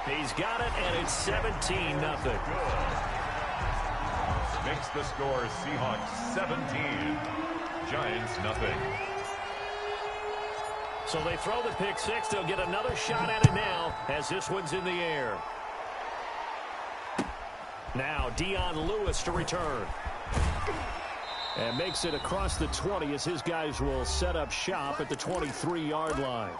He's got it, and it's 17-0. Makes the score Seahawks 17, Giants nothing. So they throw the pick six. They'll get another shot at it now as this one's in the air. Now Dion Lewis to return. And makes it across the 20 as his guys will set up shop at the 23-yard line.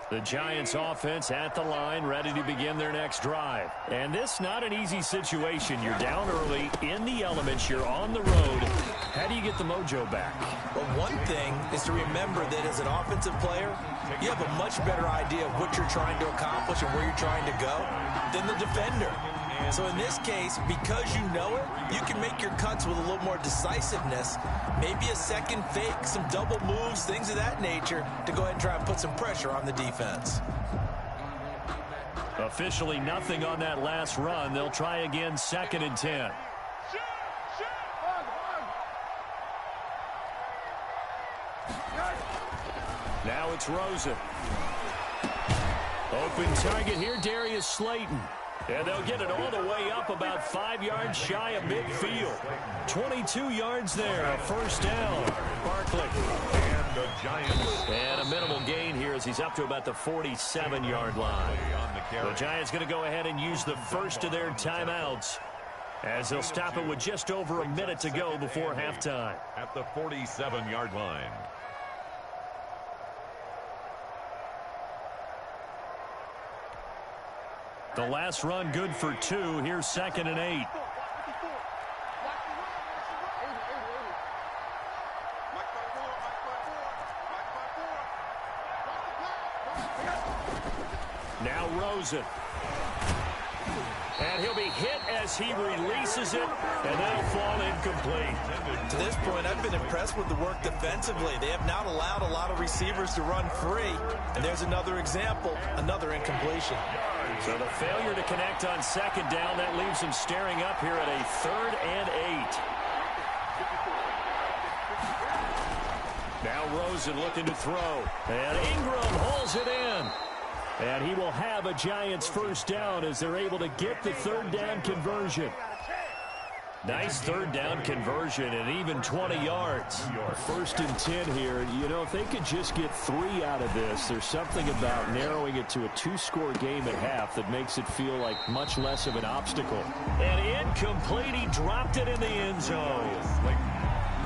The Giants offense at the line, ready to begin their next drive. And this not an easy situation. You're down early, in the elements, you're on the road. How do you get the mojo back? Well, one thing is to remember that as an offensive player, you have a much better idea of what you're trying to accomplish and where you're trying to go than the defender. So in this case, because you know it, you can make your cuts with a little more decisiveness, maybe a second fake, some double moves, things of that nature, to go ahead and try and put some pressure on the defense. Officially nothing on that last run. They'll try again, 2nd and 10. Now it's Rosen. Open target here, Darius Slayton. And they'll get it all the way up about 5 yards shy of midfield. 22 yards there, a first down. Barkley. And the Giants. And a minimal gain here as he's up to about the 47-yard line. The Giants going to go ahead and use the first of their timeouts as they'll stop it with just over a minute to go before halftime. At the 47-yard line. The last run good for 2. Here's 2nd and 8. Now Rosen. And he'll be hit as he releases it, and that'll fall incomplete. To this point, I've been impressed with the work defensively. They have not allowed a lot of receivers to run free. And there's another example, another incompletion. So the failure to connect on 2nd down, that leaves him staring up here at a 3rd and 8. Now Rosen looking to throw. And Ingram hauls it in. And he will have a Giants first down as they're able to get the 3rd down conversion. Nice 3rd down conversion and even 20 yards. 1st and 10 here. You know, if they could just get 3 out of this, there's something about narrowing it to a 2-score game at half that makes it feel like much less of an obstacle. And incomplete. He dropped it in the end zone.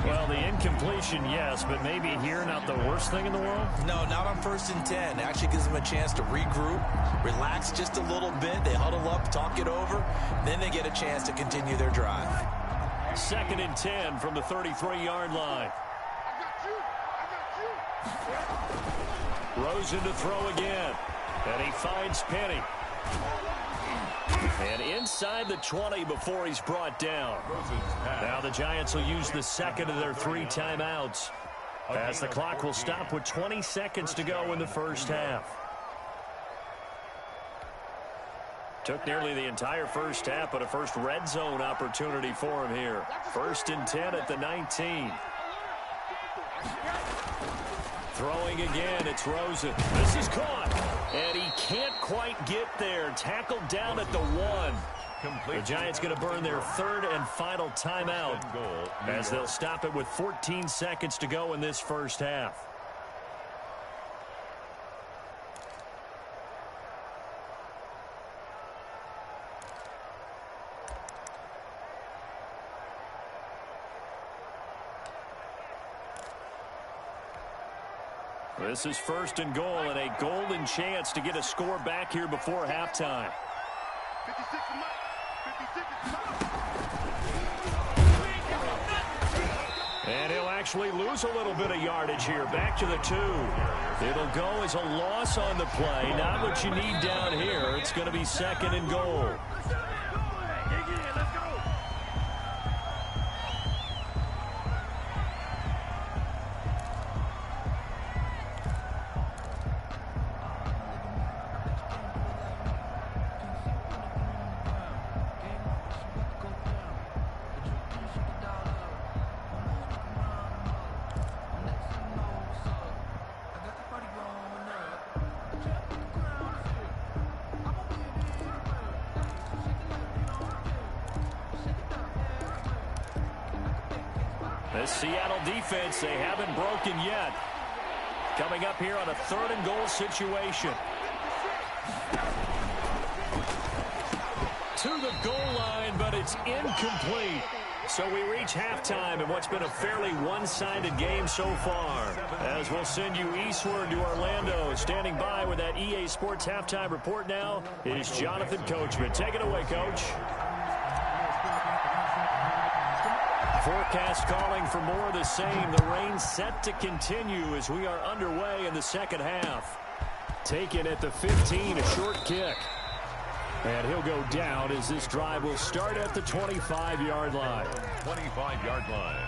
Well, the incompletion, yes, but maybe here not the worst thing in the world? No, not on 1st and 10. Actually gives them a chance to regroup, relax just a little bit. They huddle up, talk it over, then they get a chance to continue their drive. 2nd and 10 from the 33-yard line. Rosen to throw again, and he finds Penny. And inside the 20 before he's brought down. Now the Giants will use the 2nd of their 3 timeouts as the clock will stop with 20 seconds to go in the first half. Took nearly the entire first half, but a first red zone opportunity for him here. 1st and 10 at the 19. Throwing again, it's Rosen. This is caught, and he can't quite get there. Tackled down at the 1. The Giants going to burn their 3rd and final timeout as they'll stop it with 14 seconds to go in this first half. This is 1st and goal and a golden chance to get a score back here before halftime. And he'll actually lose a little bit of yardage here. Back to the 2. It'll go as a loss on the play. Not what you need down here. It's going to be 2nd and goal. This Seattle defense, they haven't broken yet. Coming up here on a 3rd and goal situation. To the goal line, but it's incomplete. So we reach halftime in what's been a fairly one-sided game so far. As we'll send you eastward to Orlando. Standing by with that EA Sports halftime report now is Jonathan Coachman. Take it away, Coach. Forecast calling for more of the same. The rain set to continue as we are underway in the second half. Taken at the 15, a short kick. And he'll go down as this drive will start at the 25-yard line. 25-yard line.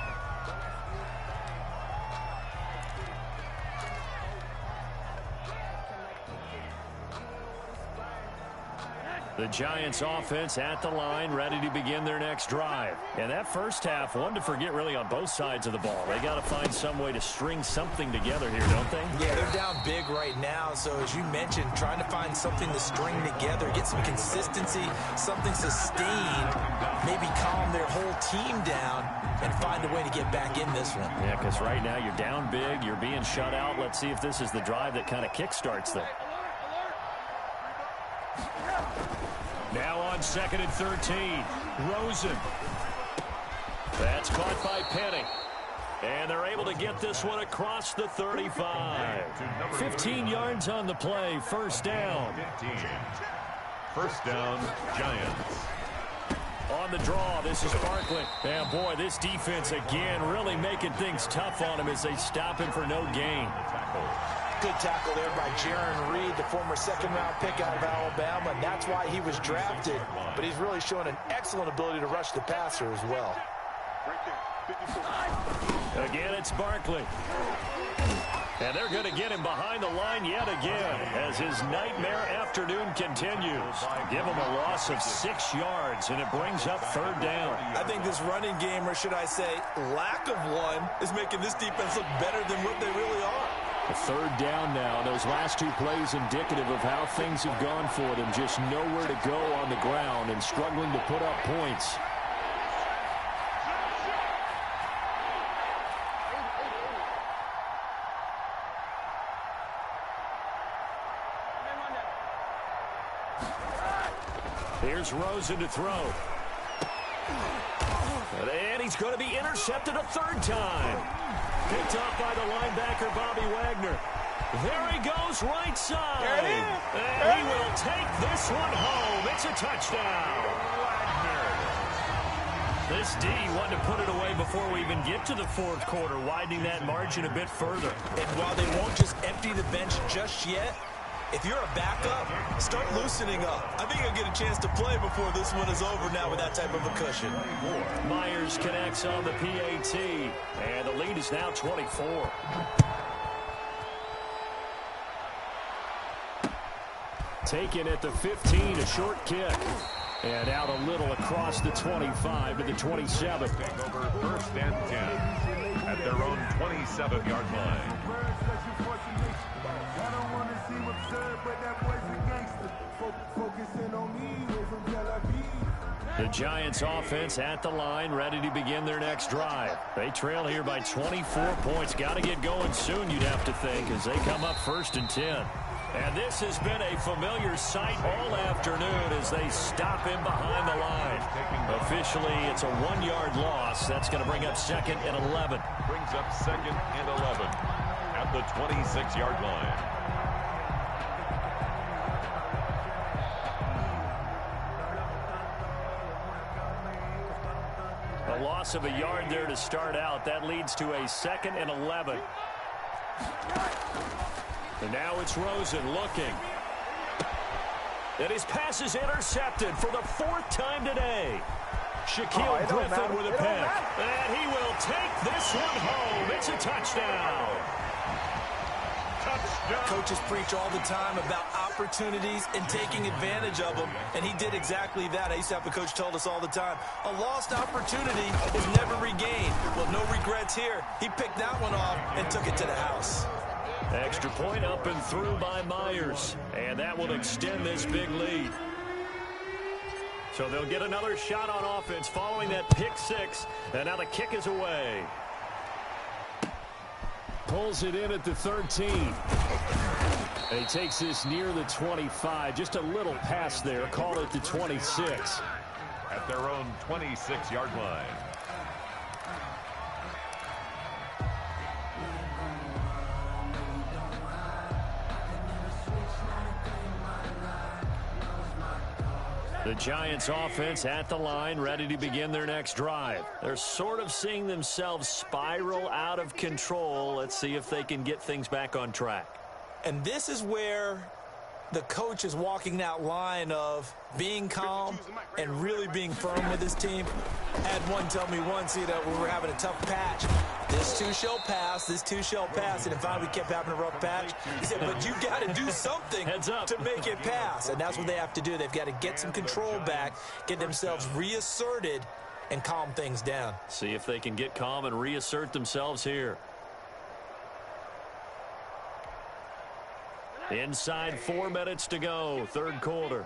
The Giants offense at the line, ready to begin their next drive. And that first half, one to forget really on both sides of the ball. They got to find some way to string something together here, don't they? Yeah, they're down big right now. So as you mentioned, trying to find something to string together, get some consistency, something sustained, maybe calm their whole team down and find a way to get back in this one. Yeah, because right now you're down big, you're being shut out. Let's see if this is the drive that kind of kickstarts them. Now on 2nd and 13, Rosen. That's caught by Penny. And they're able to get this one across the 35. 15 yards on the play, first down. 15. First down, Giants. On the draw, this is Barkley. And boy, this defense again really making things tough on him as they stop him for no gain. Good tackle there by Jaron Reed, the former 2nd-round pick out of Alabama, and that's why he was drafted. But he's really showing an excellent ability to rush the passer as well. Again, it's Barkley. And they're going to get him behind the line yet again as his nightmare afternoon continues. Give him a loss of 6 yards, and it brings up 3rd down. I think this running game, or should I say lack of one, is making this defense look better than what they really are. A 3rd down now. Those last 2 plays indicative of how things have gone for them. Just nowhere to go on the ground and struggling to put up points. Here's Rosen to throw. And he's going to be intercepted a 3rd time. Picked off by the linebacker, Bobby Wagner. There he goes, right side. There it is. And he will take this one home. It's a touchdown. This D wanted to put it away before we even get to the 4th quarter, widening that margin a bit further. And while they won't just empty the bench just yet, if you're a backup, start loosening up. I think you'll get a chance to play before this one is over now with that type of a cushion. Myers connects on the PAT, and the lead is now 24. Taken at the 15, a short kick. And out a little across the 25 to the 27. Take over 1st and 10 at their own 27-yard line. The Giants offense at the line, ready to begin their next drive. They trail here by 24 points. Got to get going soon, you'd have to think, as they come up 1st and 10. And this has been a familiar sight all afternoon as they stop him behind the line. Officially, it's a 1-yard loss. That's going to bring up 2nd and 11. Brings up 2nd and 11 at the 26-yard line. A loss of a yard there to start out. That leads to a 2nd and 11. And now it's Rosen looking. And his pass is intercepted for the 4th time today. Shaquille Griffin with a pick. And he will take this one home. It's a touchdown. Coaches preach all the time about opportunities and taking advantage of them, and he did exactly that. I used to have a coach told us all the time, a lost opportunity is never regained. Well, no regrets here. He picked that one off and took it to the house. Extra point up and through by Myers, and that will extend this big lead. So they'll get another shot on offense following that pick 6, and now the kick is away. pulls it in at the 13. And he takes this near the 25. Just a little pass there. Call it the 26. At their own 26-yard line. The Giants offense at the line, ready to begin their next drive. They're sort of seeing themselves spiral out of control. Let's see if they can get things back on track. And this is where the coach is walking that line of being calm and really being firm with his team. I had one tell me once, we were having a tough patch. This too shall pass, this too shall pass. And if we kept having a rough patch, he said, but you got to do something to make it pass. And that's what they have to do. They've got to get some control back, get themselves reasserted, and calm things down. See if they can get calm and reassert themselves here. Inside 4 minutes to go, third quarter.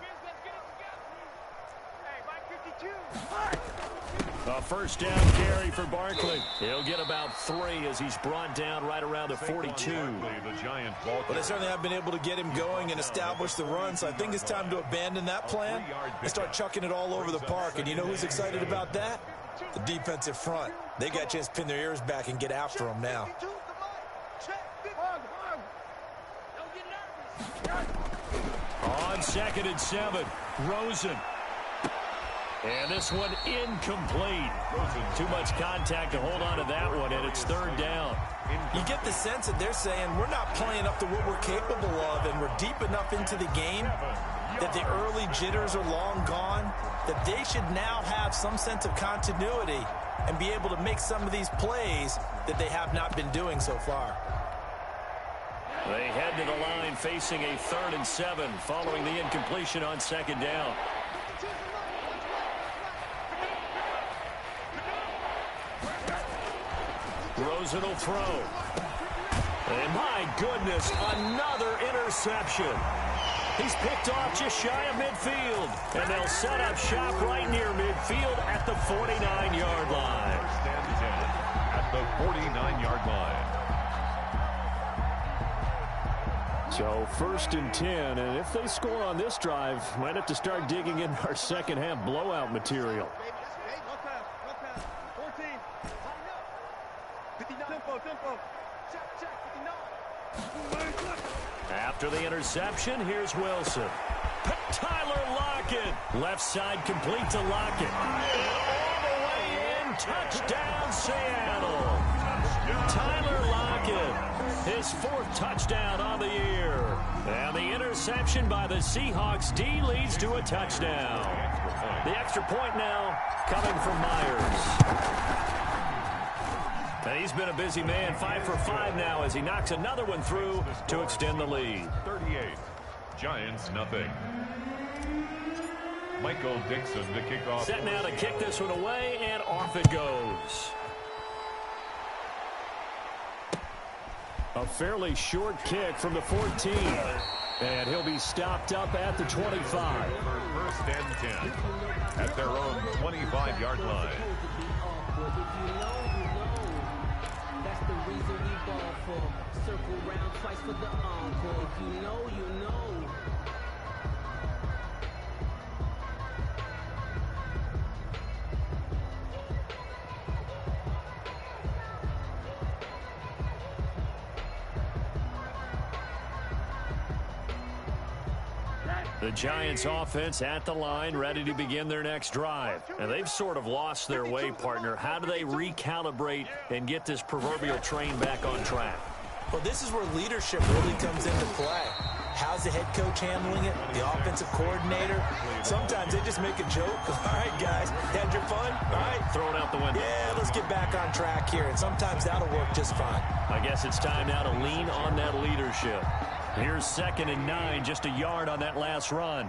A first down carry for Barkley. He'll get about 3 as he's brought down right around the 42. Well, they certainly have been able to get him going and establish the run, so I think it's time to abandon that plan and start chucking it all over the park. And you know who's excited about that? The defensive front. They got a chance to pin their ears back and get after him now. On 2nd and 7, Rosen. And this one incomplete. Too much contact to hold on to that one, and it's third down. You get the sense that they're saying we're not playing up to what we're capable of, and we're deep enough into the game that the early jitters are long gone, that they should now have some sense of continuity and be able to make some of these plays that they have not been doing so far. They head to the line facing a 3rd and 7 following the incompletion on 2nd down. Rosen will throw. And my goodness, another interception. He's picked off just shy of midfield. And they'll set up shop right near midfield at the 49-yard line. At the 49-yard line. So 1st and 10, and if they score on this drive, might have to start digging in our second half blowout material. After the interception, here's Wilson. Tyler Lockett. Left side complete to Lockett. All the way in. Touchdown, Seattle. Tyler Lockett. His 4th touchdown on the year. And the interception by the Seahawks D leads to a touchdown. The extra point now coming from Myers. And he's been a busy man, 5 for 5 now as he knocks another one through to extend the lead. 38, Giants nothing. Michael Dixon to kick off. Set now to kick this one away, and off it goes. A fairly short kick from the 14. And he'll be stopped up at the 25. For 1st and 10 at their own 25-yard line. That's the reason we ball for. Circle round twice for the encore. If you know, you know. The Giants offense at the line, ready to begin their next drive. And they've sort of lost their way, partner. How do they recalibrate and get this proverbial train back on track? Well, this is where leadership really comes into play. How's the head coach handling it? The offensive coordinator? Sometimes they just make a joke. All right, guys, had your fun? All right. Throw it out the window. Yeah, let's get back on track here. And sometimes that'll work just fine. I guess it's time now to lean on that leadership. Here's 2nd and 9, just a yard on that last run.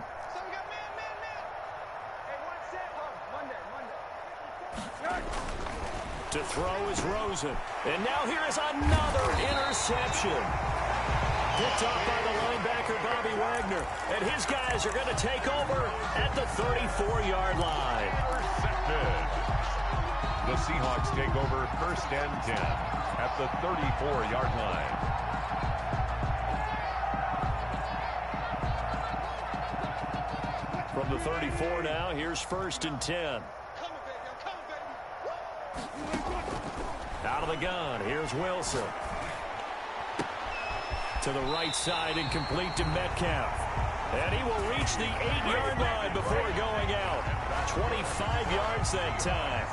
To throw is Rosen. And now here is another interception. Picked off by the linebacker, Bobby Wagner. And his guys are going to take over at the 34-yard line. The Seahawks take over 1st and 10 at the 34-yard line. From the 34 now, here's 1st and 10. Out of the gun, here's Wilson. To the right side and complete to Metcalf. And he will reach the 8-yard line before going out. 25 yards that time.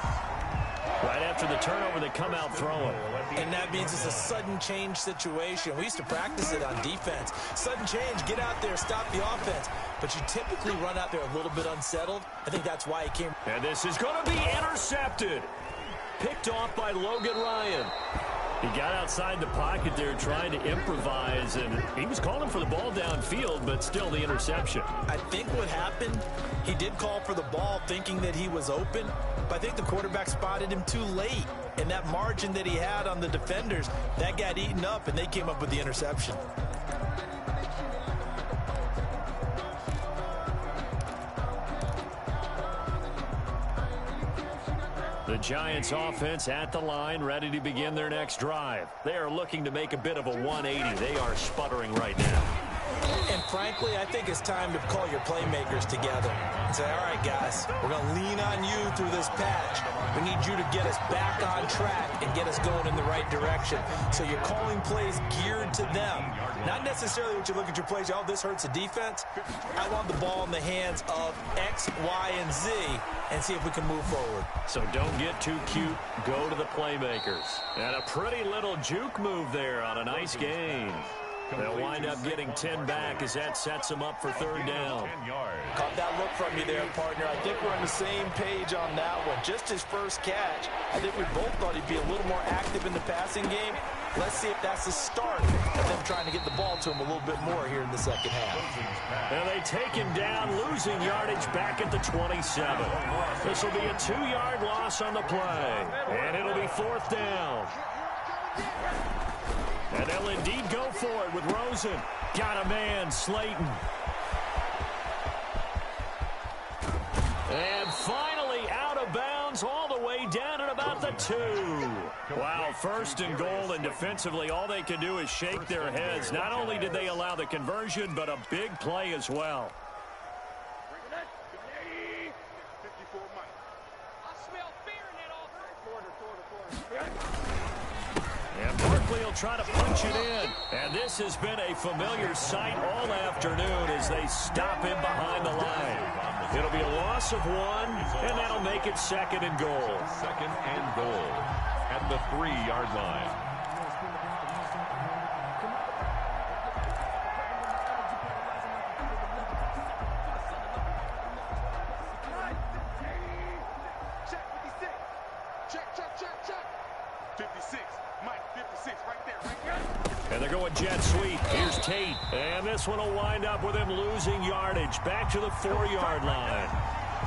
Right after the turnover, they come out throwing. And that means it's a sudden change situation. We used to practice it on defense. Sudden change, get out there, stop the offense. But you typically run out there a little bit unsettled. I think that's why he came. And this is going to be intercepted. Picked off by Logan Ryan. He got outside the pocket there trying to improvise, and he was calling for the ball downfield, but still the interception. I think what happened, he did call for the ball thinking that he was open, but I think the quarterback spotted him too late. And that margin that he had on the defenders, that got eaten up, and they came up with the interception. The Giants offense at the line, ready to begin their next drive. They are looking to make a bit of a 180. They are sputtering right now. And frankly, I think it's time to call your playmakers together and say, all right, guys, we're going to lean on you through this patch. We need you to get us back on track and get us going in the right direction. So you're calling plays geared to them. Not necessarily what you look at your plays, oh, this hurts the defense. I want the ball in the hands of X, Y, and Z and see if we can move forward. So don't get too cute. Go to the playmakers. And a pretty little juke move there on a nice gain. They'll wind up getting 10 back as that sets them up for 3rd down. Caught that look from you there, partner. I think we're on the same page on that one. Just his first catch. I think we both thought he'd be a little more active in the passing game. Let's see if that's the start of them trying to get the ball to him a little bit more here in the second half. And they take him down, losing yardage back at the 27. This will be a 2-yard loss on the play. And it'll be 4th down. And they'll indeed go for it with Rosen. Got a man, Slayton. And finally out of bounds all the way down at about the 2. Wow, 1st and goal, and defensively all they can do is shake their heads. Not only did they allow the conversion, but a big play as well. And Barkley will try to punch it in. And this has been a familiar sight all afternoon as they stop him behind the line. It'll be a loss of 1, and that'll make it 2nd and goal. 2nd and goal at the 3-yard line. And they're going jet sweep. Here's Tate. And this one will wind up with him losing yardage. Back to the 4-yard line.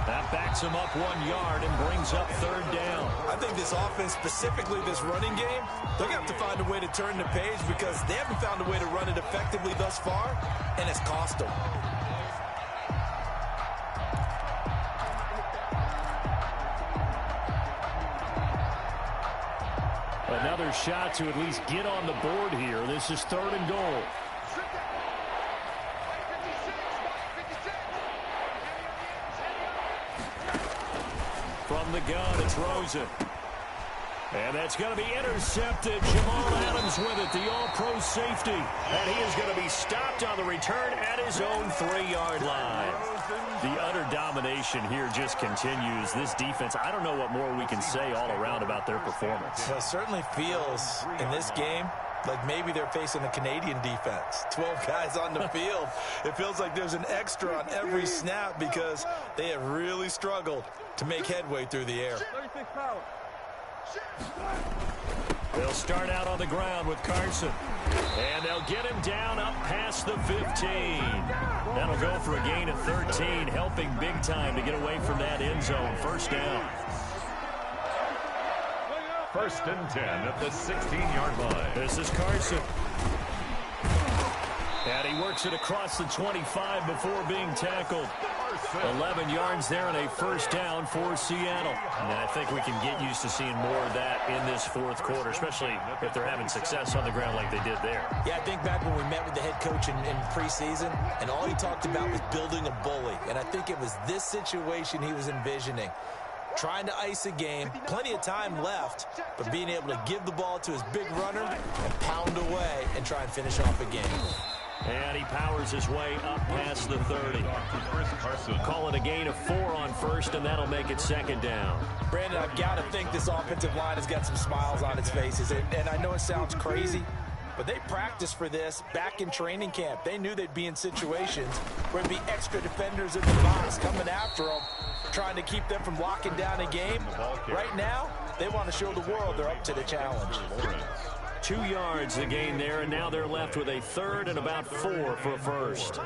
That backs him up 1 yard and brings up 3rd down. I think this offense, specifically this running game, they're going to have to find a way to turn the page because they haven't found a way to run it effectively thus far, and it's cost them. Another shot to at least get on the board here. This is 3rd and goal. From the gun, it's Rosen. And that's going to be intercepted. Jamal Adams with it, the all-pro safety. And he is going to be stopped on the return at his own 3-yard line. The utter domination here just continues. This defense, I don't know what more we can say all around about their performance. Well, it certainly feels in this game like maybe they're facing the Canadian defense. 12 guys on the field. It feels like there's an extra on every snap because they have really struggled to make headway through the air. They'll start out on the ground with Carson. And they'll get him down up past the 15. That'll go for a gain of 13, helping big time to get away from that end zone. 1st down. 1st and 10 at the 16-yard line. This is Carson. And he works it across the 25 before being tackled. Carson. 11 yards there and a first down for Seattle. And I think we can get used to seeing more of that in this fourth quarter, especially if they're having success on the ground like they did there. Yeah, I think back when we met with the head coach in preseason, and all he talked about was building a bully. And I think it was this situation he was envisioning. Trying to ice a game, plenty of time left, but being able to give the ball to his big runner and pound away and try and finish off a game. And he powers his way up past the 30. Call it a gain of 4 on first, and that'll make it second down. Brandon, I've got to think this offensive line has got some smiles on its faces. And I know it sounds crazy, but they practiced for this back in training camp. They knew they'd be in situations where there'd be extra defenders in the box coming after them, trying to keep them from locking down a game. Right now, they want to show the world they're up to the challenge. 2 yards the gain there, and now they're left with a third and about 4 for a first.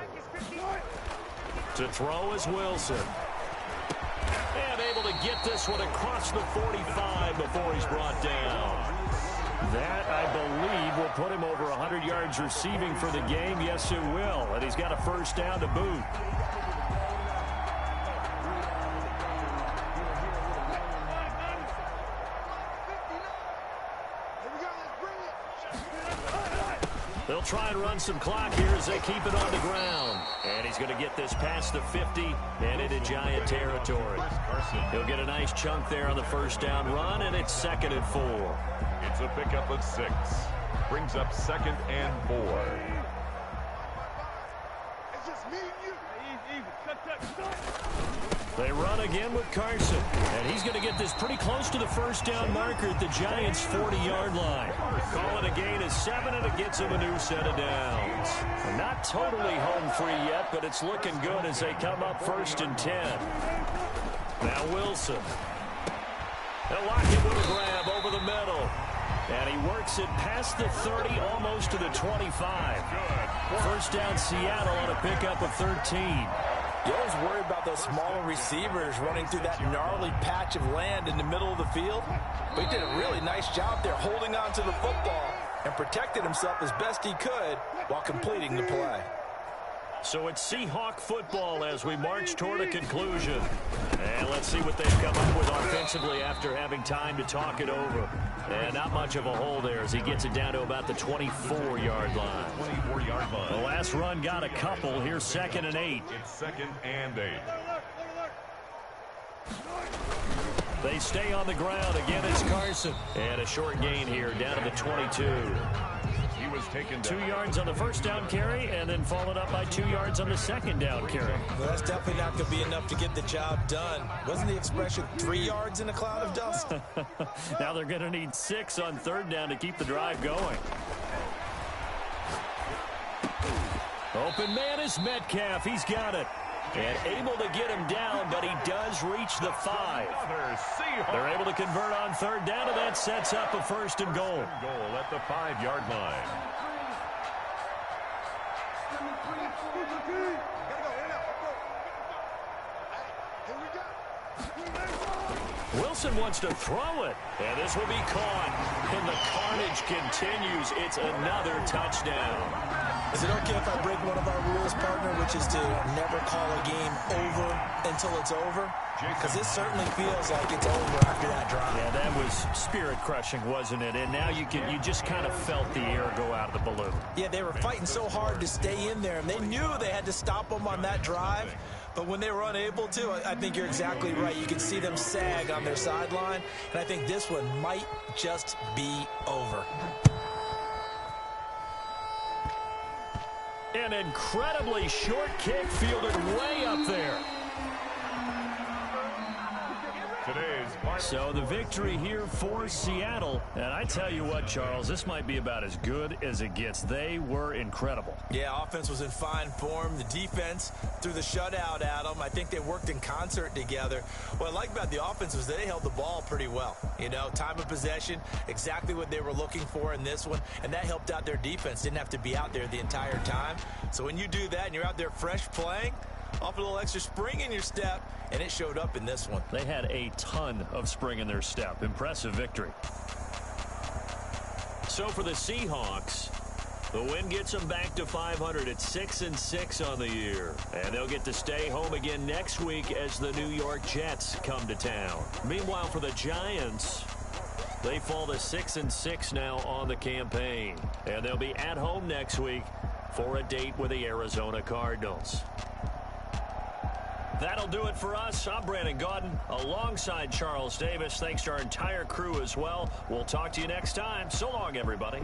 To throw is Wilson. And able to get this one across the 45 before he's brought down. That, I believe, will put him over 100 yards receiving for the game. Yes, it will. And he's got a first down to boot. They'll try and run some clock here as they keep it on the ground. And he's going to get this past the 50 and into Giant territory. He'll get a nice chunk there on the first down run, and it's 2nd and 4. It's a pickup of 6. Brings up 2nd and 4. It's just me and you. They run again with Carson, and he's going to get this pretty close to the first down marker at the Giants' 40-yard line. Call it a gain of 7, and it gets him a new set of downs. Not totally home free yet, but it's looking good as they come up 1st and 10. Now Wilson. They'll lock him with a grab over the middle. And he works it past the 30, almost to the 25. First down Seattle on a pickup of 13. You always worry about those smaller receivers running through that gnarly patch of land in the middle of the field. But he did a really nice job there holding on to the football and protected himself as best he could while completing the play. So it's Seahawk football as we march toward a conclusion. And let's see what they've come up with offensively after having time to talk it over. And not much of a hole there as he gets it down to about the 24-yard line. 24-yard line. The last run got a couple. Here's 2nd and 8. It's 2nd and 8. They stay on the ground. Again, it's Carson. And a short gain here down to the 22. He was taken 2 down. yards on the first down carry and then followed up by 2 yards on the second down carry. Well, that's definitely not going to be enough to get the job done. Wasn't the expression 3 yards in a cloud of dust? Now they're going to need 6 on 3rd down to keep the drive going. Open man is Metcalf. He's got it. And able to get him down, but he does reach the 5. They're able to convert on 3rd down, and that sets up a 1st and goal. Goal at the 5-yard line. Wilson wants to throw it, and this will be caught. And the carnage continues. It's another touchdown. Is it okay if I break one of our rules, partner, which is to never call a game over until it's over? Because this certainly feels like it's over after that drive. Yeah, that was spirit-crushing, wasn't it? And now you just kind of felt the air go out of the balloon. Yeah, they were fighting so hard to stay in there, and they knew they had to stop them on that drive. But when they were unable to, I think you're exactly right. You could see them sag on their sideline, and I think this one might just be over. An incredibly short kick fielded way up there. So the victory here for Seattle. And I tell you what, Charles, this might be about as good as it gets. They were incredible. Yeah, offense was in fine form. The defense threw the shutout at them. I think they worked in concert together. What I like about the offense was they held the ball pretty well. You know, time of possession, exactly what they were looking for in this one. And that helped out their defense. Didn't have to be out there the entire time. So when you do that and you're out there fresh playing, off a little extra spring in your step, and it showed up in this one. They had a ton of spring in their step. Impressive victory. So for the Seahawks, The win gets them back to 500 at 6-6 on the year. And they'll get to stay home again next week as the New York Jets come to town. Meanwhile, for the Giants, they fall to 6-6 now on the campaign. And they'll be at home next week for a date with the Arizona Cardinals. That'll do it for us. I'm Brandon Gaudin alongside Charles Davis. Thanks to our entire crew as well. We'll talk to you next time. So long, everybody.